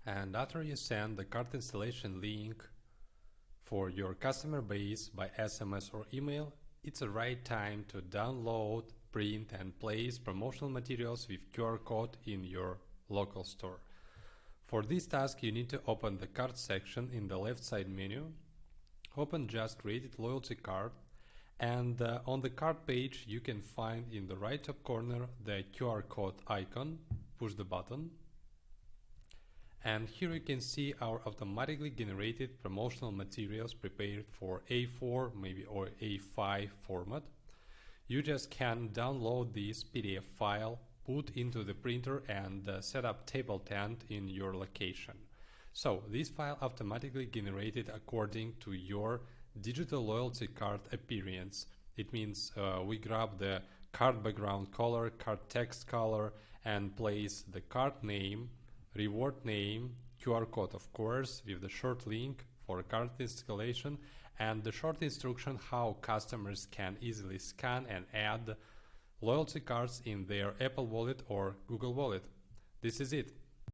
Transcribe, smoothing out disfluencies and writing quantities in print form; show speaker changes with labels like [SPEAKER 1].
[SPEAKER 1] And after you send the cart installation link for your customer base by SMS or email, it's the right time to download, print and place promotional materials with QR code in your local store. For this task, you need to open the cart section in the left side menu, open just created loyalty card, and on the cart page you can find in the right top corner the QR code icon. Push the button. And here you can see our automatically generated promotional materials prepared for A4 maybe or A5 format. You just can download this PDF file, put into the printer and set up table tent in your location. So this file automatically generated according to your digital loyalty card appearance. It means we grab the card background color, card text color, and place the card name, reward name, QR code of course with the short link for card installation, and the short instruction how customers can easily scan and add loyalty cards in their Apple Wallet or Google Wallet. This is it.